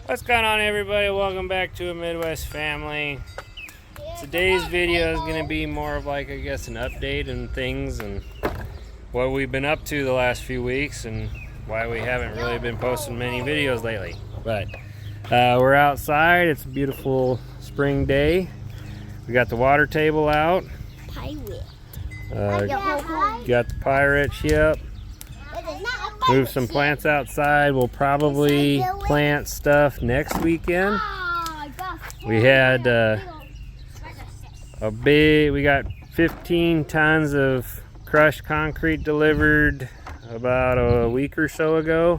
What's going on, everybody? Welcome back to a Midwest family. Today's video is going to be more of like, I guess, an update and things and what we've been up to the last few weeks and why we haven't really been posting many videos lately. But we're outside. It's a beautiful spring day. We got the water table out. Got the pirate ship. Move some plants outside. We'll probably plant stuff next weekend. We had we got 15 tons of crushed concrete delivered about a week or so ago,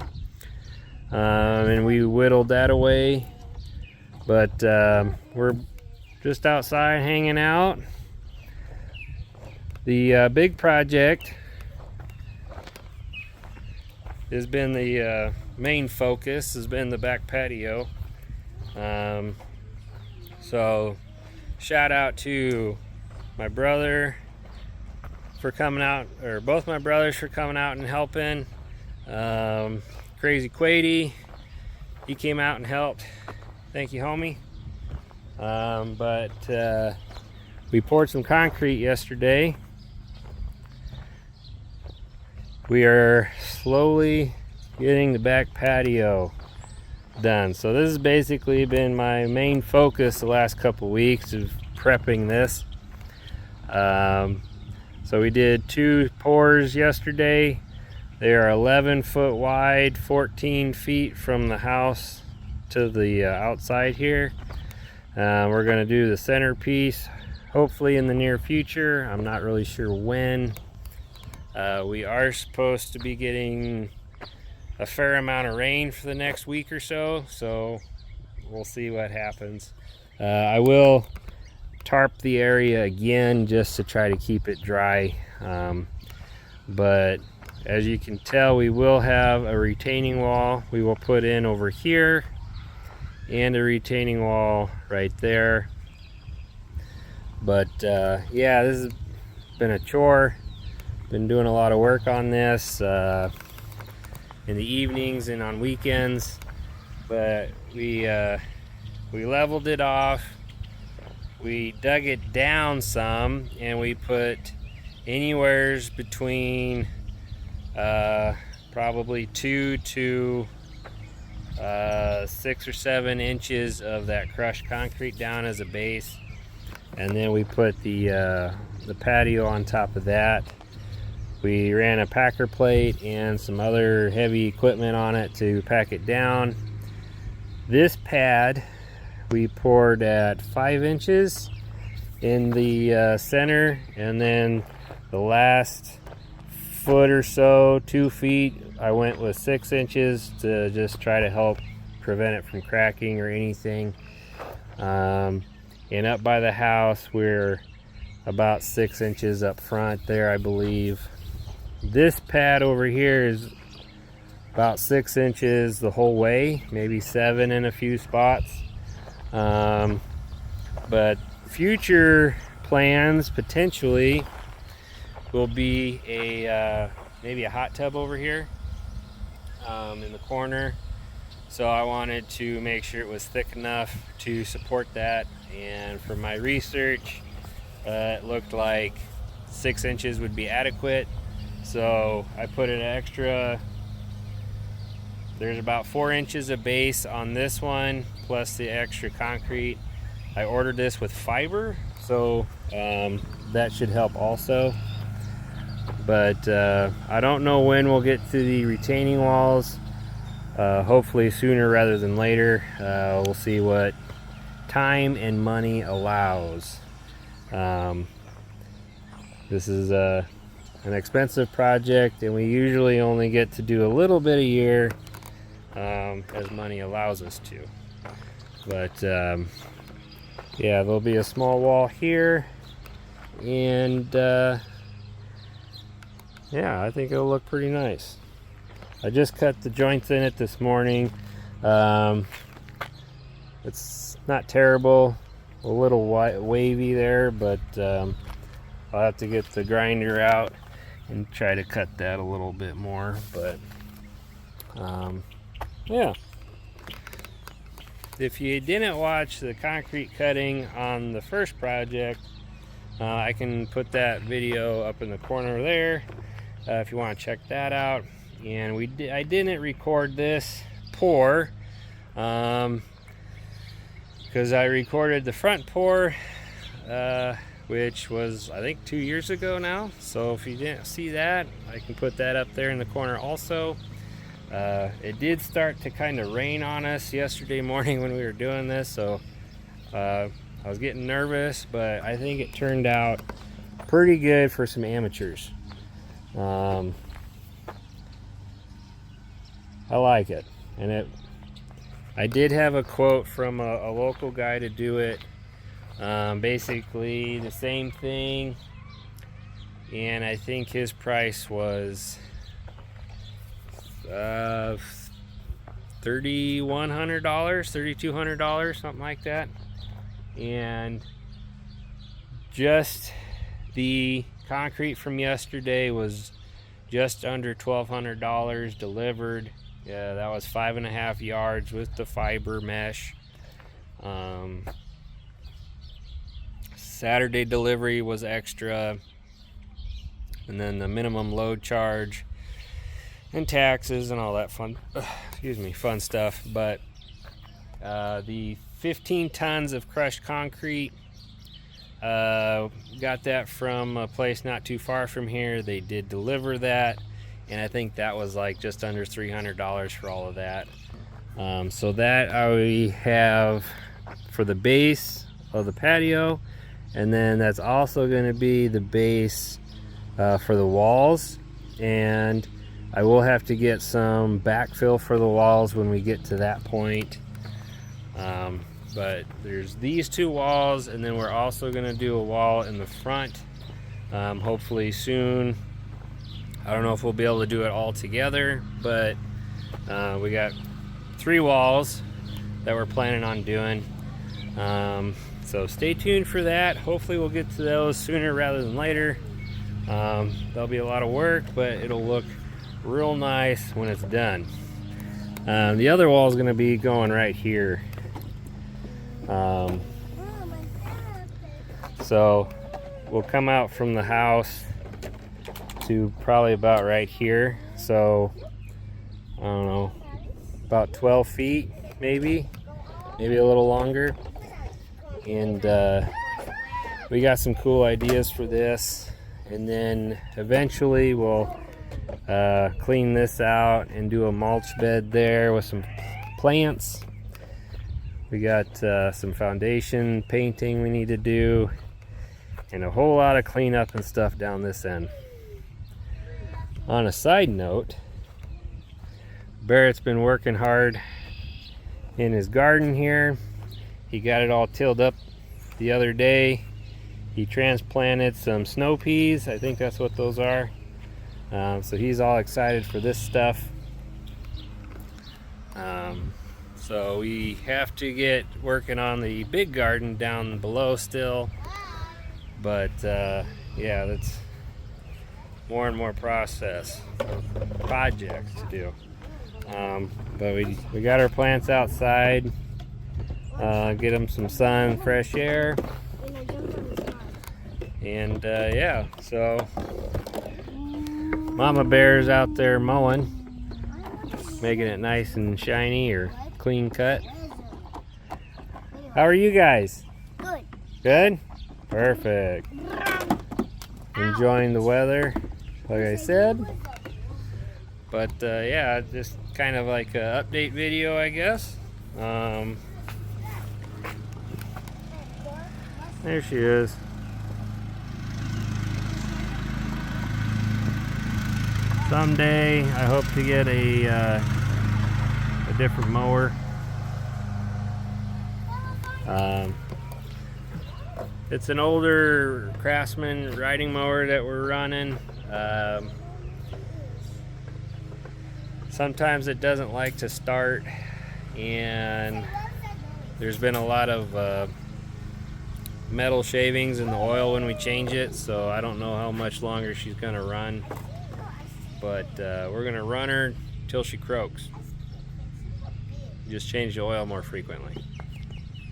and we whittled that away. But we're just outside hanging out. The big project has been the main focus, has been the back patio. So shout out to my brother for coming out, or both my brothers for coming out and helping. Crazy Quady, he came out and helped. Thank you, homie. But we poured some concrete yesterday. We are slowly getting the back patio done. So this has basically been my main focus the last couple weeks of prepping this. So we did 2 pours yesterday. They are 11 foot wide, 14 feet from the house to the outside here. We're going to do the centerpiece hopefully in the near future. I'm not really sure when. We are supposed to be getting a fair amount of rain for the next week or so, so we'll see what happens. I will tarp the area again just to try to keep it dry, but as you can tell, we will have a retaining wall we will put in over here and a retaining wall right there. But yeah, this has been a chore. Been doing a lot of work on this in the evenings and on weekends, but we leveled it off. We dug it down some, and we put anywheres between probably 2 to 6 or 7 inches of that crushed concrete down as a base, and then we put the patio on top of that. We ran a packer plate and some other heavy equipment on it to pack it down. This pad we poured at 5 inches in the center, and then the last foot or so, 2 feet, I went with 6 inches to just try to help prevent it from cracking or anything. And up by the house, we're about 6 inches up front there, I believe. This pad over here is about 6 inches the whole way, maybe 7 in a few spots. But future plans potentially will be maybe a hot tub over here in the corner. So I wanted to make sure it was thick enough to support that, and for my research it looked like 6 inches would be adequate. So I put an extra, there's about 4 inches of base on this one, plus the extra concrete. I ordered this with fiber, so that should help also. But I don't know when we'll get to the retaining walls. Hopefully sooner rather than later. We'll see what time and money allows. This is an expensive project, and we usually only get to do a little bit a year as money allows us to. But yeah, there'll be a small wall here, and yeah, I think it'll look pretty nice. I just cut the joints in it this morning. It's not terrible, a little wavy there, but I'll have to get the grinder out and try to cut that a little bit more. But yeah, if you didn't watch the concrete cutting on the first project, I can put that video up in the corner there if you want to check that out. And I didn't record this pour because I recorded the front pour, which was I think 2 years ago now. So if you didn't see that, I can put that up there in the corner also. It did start to kind of rain on us yesterday morning when we were doing this, so I was getting nervous, but I think it turned out pretty good for some amateurs. I like it, and I did have a quote from a local guy to do it, basically the same thing, and I think his price was $3,100, $3,200, something like that. And just the concrete from yesterday was just under $1,200 delivered. Yeah, that was 5.5 yards with the fiber mesh. Saturday delivery was extra, and then the minimum load charge and taxes and all that fun stuff. But the 15 tons of crushed concrete, got that from a place not too far from here. They did deliver that, and I think that was like just under $300 for all of that. So that I have for the base of the patio, and then that's also going to be the base for the walls, and I will have to get some backfill for the walls when we get to that point. But there's these two walls, and then we're also going to do a wall in the front, hopefully soon. I don't know if we'll be able to do it all together, but we got 3 walls that we're planning on doing. So stay tuned for that. Hopefully we'll get to those sooner rather than later. That'll be a lot of work, but it'll look real nice when it's done. The other wall is going to be going right here. So we'll come out from the house to probably about right here. So I don't know, about 12 feet maybe a little longer. And we got some cool ideas for this, and then eventually we'll clean this out and do a mulch bed there with some plants. We got some foundation painting we need to do, and a whole lot of cleanup and stuff down this end. On a side note, Barrett's been working hard in his garden here. He got it all tilled up the other day. He transplanted some snow peas, I think that's what those are. So he's all excited for this stuff. So we have to get working on the big garden down below still. But yeah, that's more and more projects to do. But we got our plants outside. Get them some sun, fresh air. And yeah, so Mama Bear's out there mowing, making it nice and shiny or clean cut. How are you guys? Good. Good? Perfect. Enjoying the weather, like I said. But yeah, just kind of like an update video, I guess. There she is. Someday I hope to get a different mower. It's an older Craftsman riding mower that we're running. Sometimes it doesn't like to start, and there's been a lot of metal shavings in the oil when we change it, so I don't know how much longer she's gonna run, but we're gonna run her till she croaks. You just change the oil more frequently.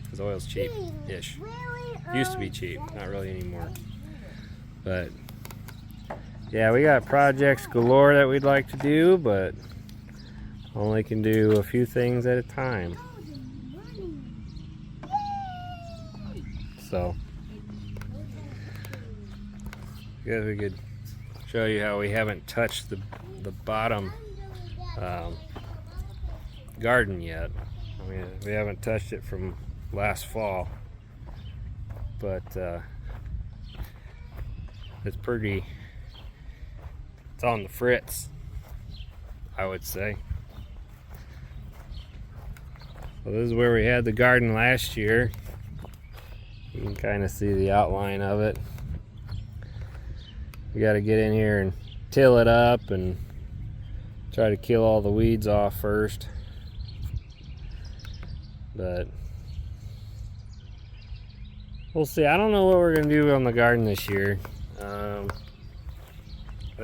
Because oil's cheap-ish. Used to be cheap, not really anymore. But yeah, we got projects galore that we'd like to do, but only can do a few things at a time. So I guess we could show you how we haven't touched the bottom garden yet. I mean, we haven't touched it from last fall, but it's pretty, it's on the fritz, I would say. So this is where we had the garden last year. You can kind of see the outline of it. We got to get in here and till it up and try to kill all the weeds off first. But we'll see. I don't know what we're going to do on the garden this year. I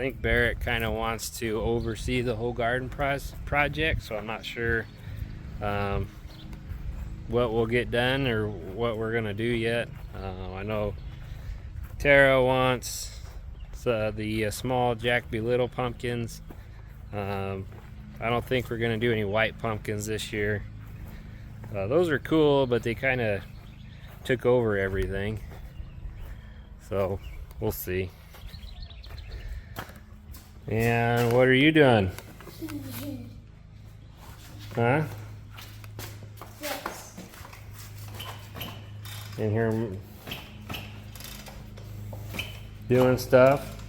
think Barrett kind of wants to oversee the whole garden project, so I'm not sure what we'll get done or what we're going to do yet. I know Tara wants the small Jack B. Little pumpkins. I don't think we're going to do any white pumpkins this year. Those are cool, but they kind of took over everything. So we'll see. And what are you doing? Huh? Yes. In here doing stuff.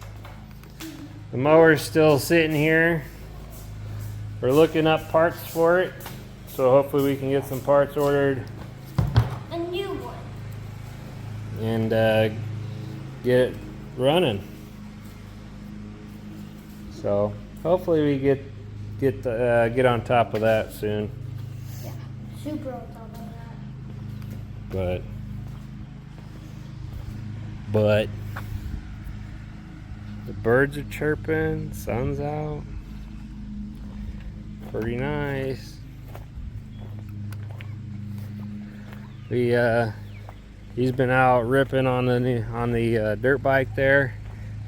The mower's still sitting here. We're looking up parts for it, so hopefully we can get some parts ordered A new one. and get it running. So hopefully we get on top of that soon. Yeah, super on top of that. But the birds are chirping, sun's out. Pretty nice. He's been out ripping on the dirt bike there.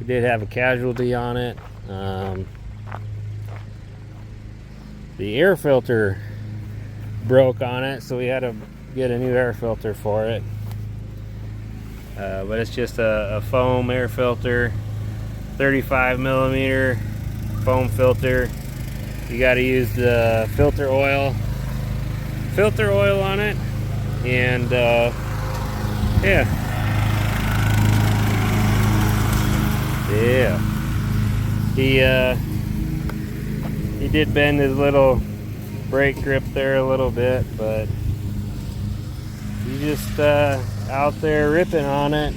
We did have a casualty on it. The air filter broke on it, so we had to get a new air filter for it. But it's just a foam air filter, 35 millimeter foam filter. You got to use the filter oil on it, and yeah. He did bend his little brake grip there a little bit, but he's just out there ripping on it.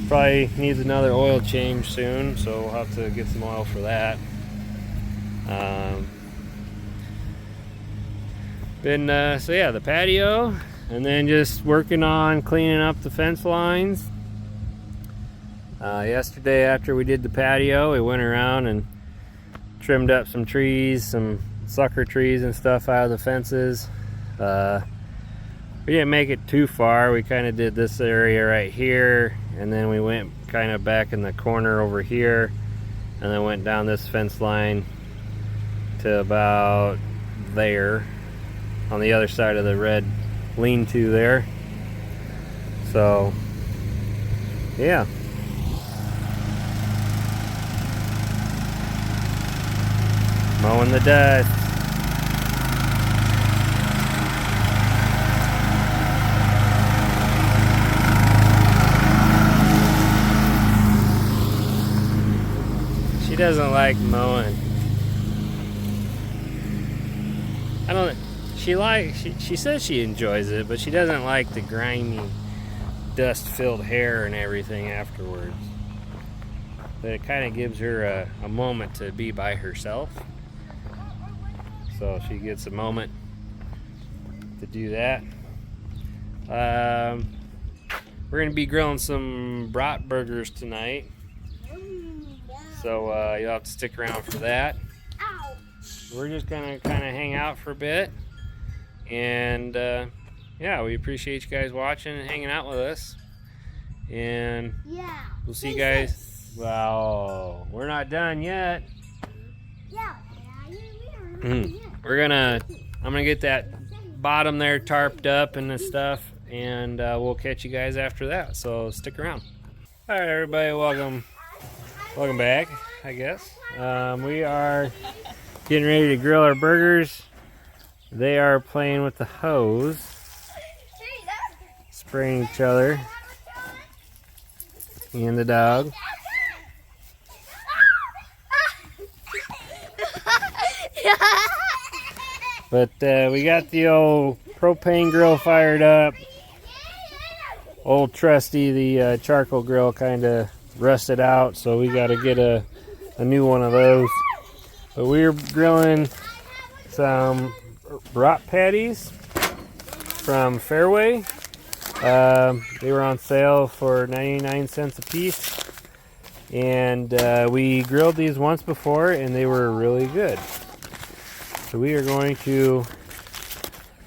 Probably needs another oil change soon, so we'll have to get some oil for that. So yeah, the patio, and then just working on cleaning up the fence lines. Yesterday after we did the patio, we went around and trimmed up some trees, some sucker trees and stuff out of the fences. We didn't make it too far. We kind of did this area right here, and then we went kind of back in the corner over here, and then went down this fence line to about there on the other side of the red lean-to there. So yeah, mowing the dust. She doesn't like mowing. I don't. She says she enjoys it, but she doesn't like the grimy, dust-filled hair and everything afterwards. But it kind of gives her a moment to be by herself. So she gets a moment to do that. We're gonna be grilling some Brat burgers tonight. So you'll have to stick around for that. We're just gonna kind of hang out for a bit. And yeah, we appreciate you guys watching and hanging out with us. And Yeah. we'll see you guys. Well, we're not done yet. Yeah. I'm gonna get that bottom there tarped up and the stuff, and we'll catch you guys after that. So stick around. All right, everybody, welcome back. I guess we are getting ready to grill our burgers. They are playing with the hose, spraying each other and the dog. But we got the old propane grill fired up. Old trusty, the charcoal grill kind of rusted out, so we got to get a new one of those. But we're grilling some Brat patties from Fairway. They were on sale for 99 cents a piece. And we grilled these once before, and they were really good. So we are going to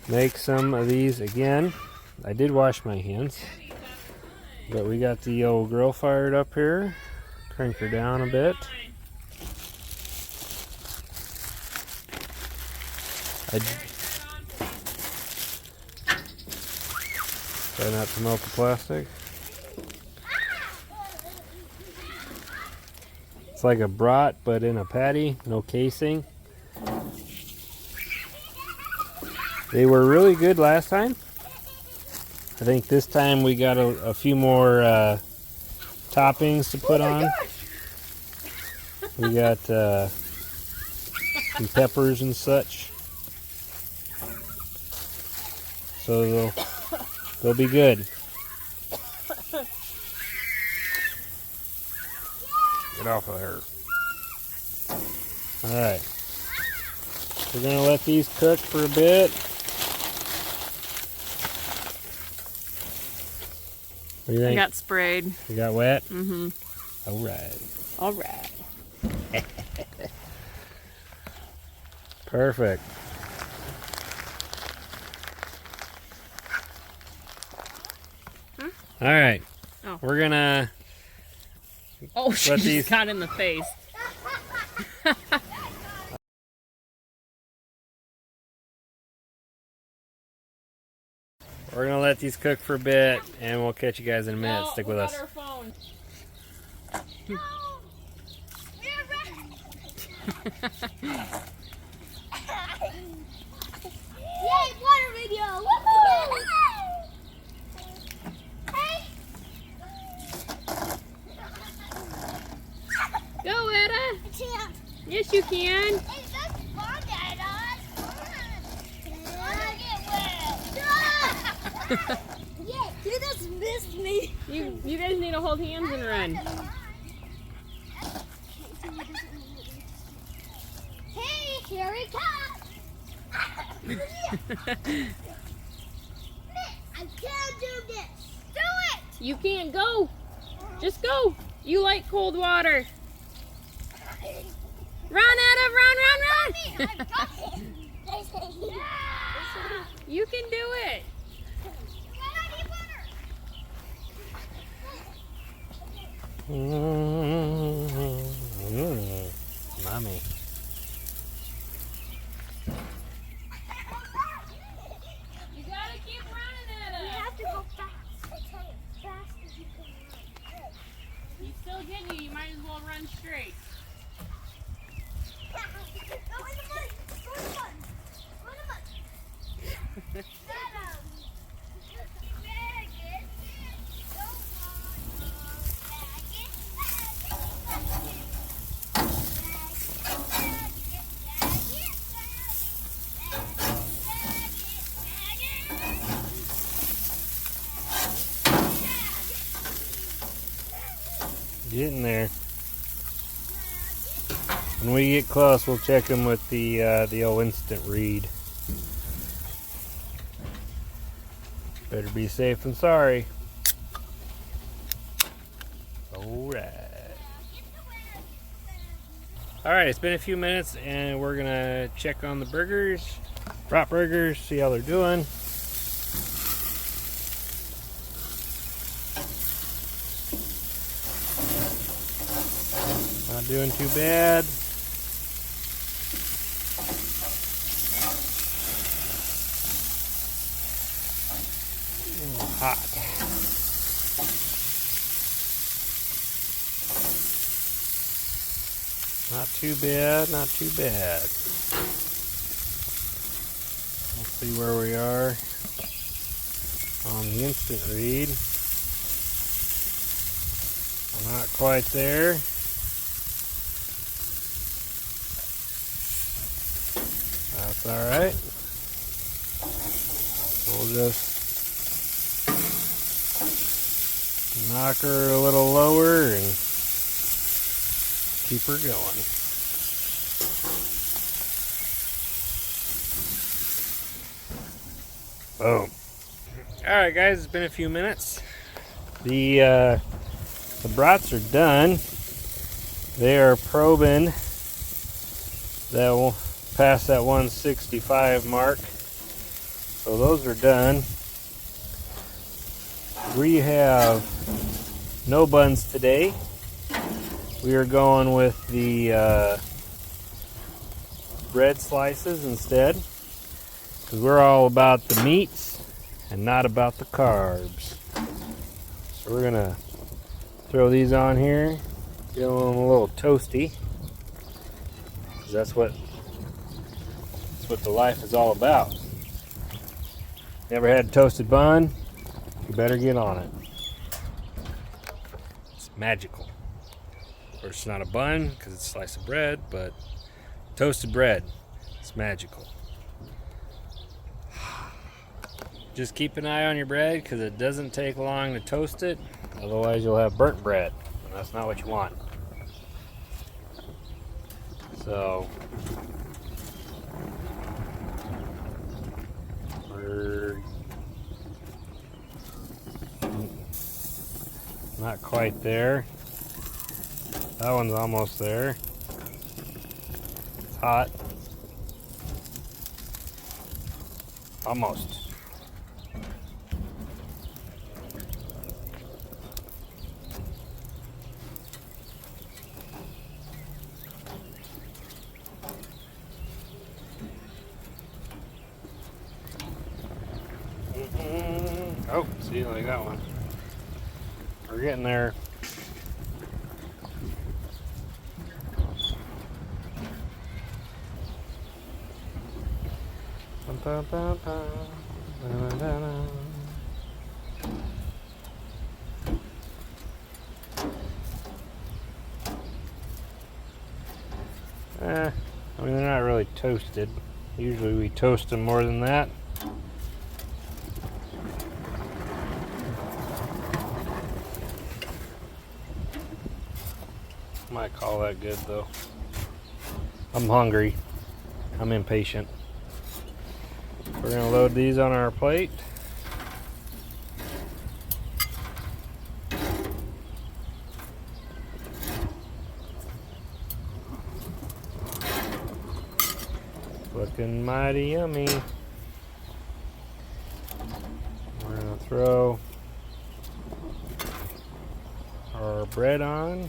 make some of these again. I did wash my hands. But we got the old grill fired up here. Crank her down a bit. Try not to melt the plastic. It's like a brat, but in a patty, no casing. They were really good last time. I think this time we got a few more toppings to put on. We got some peppers and such. So they'll be good. Get off of her. Alright. We're going to let these cook for a bit. What do you think? I got sprayed. You got wet? Mm-hmm. Alright. All right. Perfect. Alright. Oh. We're going to... Oh, she just got in the face. We're going to let these cook for a bit, and we'll catch you guys in a minute. Stick with us. Yay, water video! Woohoo! Hey! Go, Etta. I can't. Yes, you can. It's just fun, Dad. I get wet. Yeah, you just missed me. You guys need to hold hands and run. Hey, here we come. I can't do this. Do it. You can't go. Just go. You like cold water. Run, Etta, run, run, run. You can do it. Mommy. You gotta keep running, Etta. You have to go fast. Fast as you can run. He's still getting you. You might as well run straight. Go in the mud. Go in the mud. Go in the mud. Getting there. When we get close, we'll check them with the old instant read. Better be safe than sorry. Alright. Alright, it's been a few minutes and we're gonna check on the burgers. Brat burgers, see how they're doing. Not doing too bad. A little hot. Not too bad, not too bad. Let's see where we are on the instant read. Not quite there. That's alright. We'll just knock her a little lower and keep her going. Boom. Alright guys, it's been a few minutes. The brats are done. They are probing that will pass that 165 mark. So those are done. We have no buns today. We are going with the bread slices instead, because we're all about the meats and not about the carbs. So we're gonna throw these on here, get them a little toasty, because that's what the life is all about. Never had a toasted bun? You better get on it. It's magical. Of course, it's not a bun because it's a slice of bread, but toasted bread, it's magical. Just keep an eye on your bread because it doesn't take long to toast it. Otherwise, you'll have burnt bread, and that's not what you want. So, we're not quite there. That one's almost there. It's hot. Almost. Oh, see, I got one. We're getting there. I mean, they're not really toasted. Usually we toast them more than that. Might call that good though. I'm hungry. I'm impatient. We're gonna load these on our plate. Looking mighty yummy. We're gonna throw our bread on.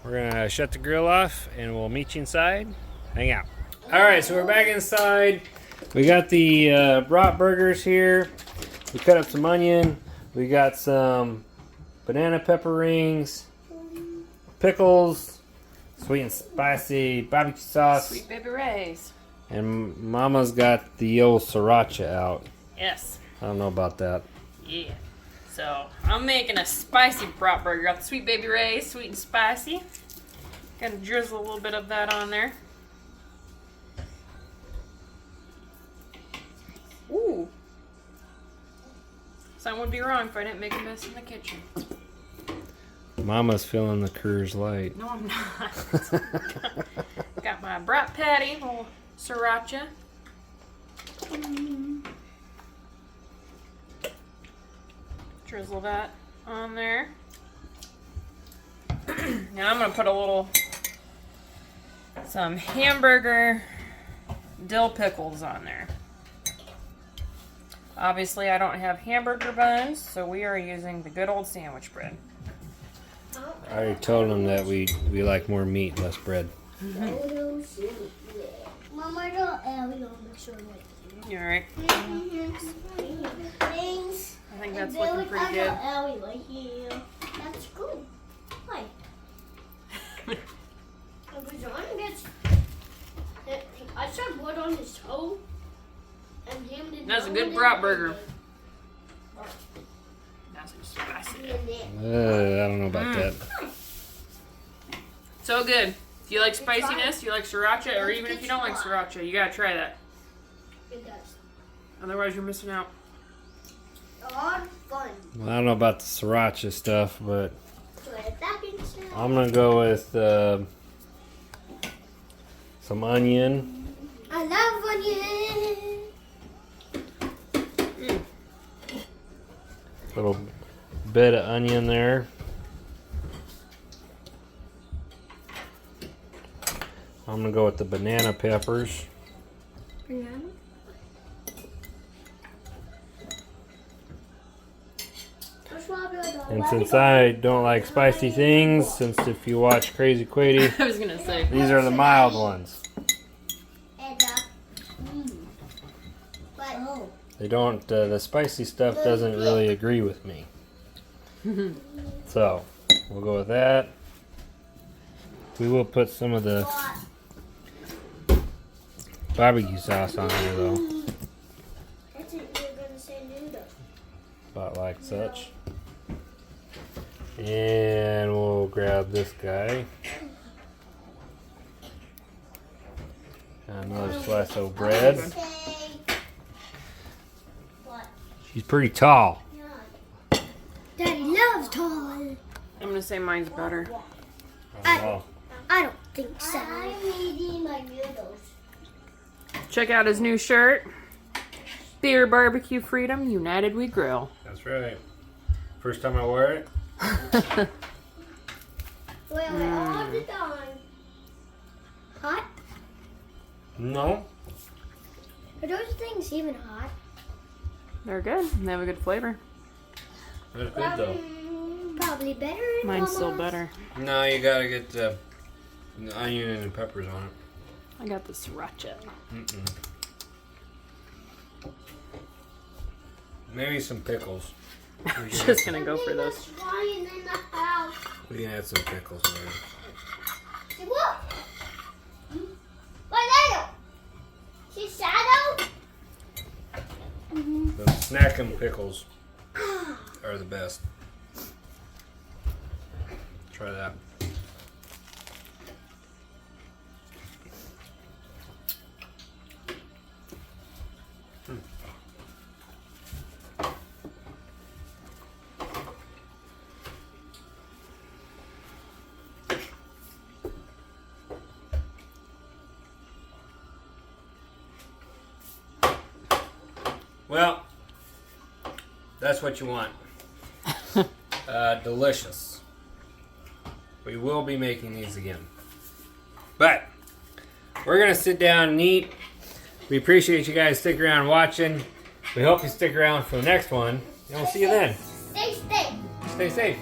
We're gonna shut the grill off and we'll meet you inside. Hang out. Alright, so we're back inside. We got the Brat burgers here. We cut up some onion. We got some banana pepper rings, pickles, sweet and spicy barbecue sauce. Sweet Baby Ray's. And Mama's got the old sriracha out. Yes. I don't know about that. Yeah. So I'm making a spicy Brat burger. Got the Sweet Baby Ray's, sweet and spicy. Gonna drizzle a little bit of that on there. Ooh. Something would be wrong if I didn't make a mess in the kitchen. Mama's feeling the Coors Light. No, I'm not. Got my Brat patty, little sriracha. Drizzle that on there. And I'm gonna put some hamburger dill pickles on there. Obviously, I don't have hamburger buns, so we are using the good old sandwich bread. I already told them that we like more meat, less bread. Mama, I don't make sure You alright? Thanks. I think that's looking pretty good. That's good. Why? I saw blood on his toe. And him did That's a good brat burger. That's some spicy. I don't know about that. So good. If you like spiciness, you like sriracha, or even if you don't like sriracha, you gotta try that. It does. Otherwise, you're missing out. A lot of fun. Well, I don't know about the sriracha stuff, but So if that being said, I'm gonna go with some onion. I love onion. Little bit of onion there. I'm gonna go with the banana peppers. Banana? And since I don't like spicy things, since if you watch Crazy Quady, I was gonna say. these are the mild ones. They don't, the spicy stuff doesn't really agree with me. So, we'll go with that. We will put some of the barbecue sauce on there though. That's it, you're gonna say noodle. About like such. And we'll grab this guy. Another slice of bread. She's pretty tall. Daddy loves tall. I'm gonna say mine's better. Oh, I don't think so. I'm eating my noodles. Check out his new shirt. Beer Barbecue Freedom, United We Grill. that's right. First time I wear it. Well, all the time. Hot? No. Are those things even hot? They're good. They have a good flavor. That's good though. Probably better. than Mine's still Mama's. better. No, you gotta get the onion and peppers on it. I got the sriracha. Maybe some pickles. I'm just gonna go for those. Flying in the house. We can add some pickles in there. See what? What Lego? See shadow? The snacking pickles are the best. Try that. Well, that's what you want. Delicious. We will be making these again. But we're going to sit down and eat. We appreciate you guys sticking around watching. We hope you stick around for the next one. And we'll see you then. Stay safe. Stay safe.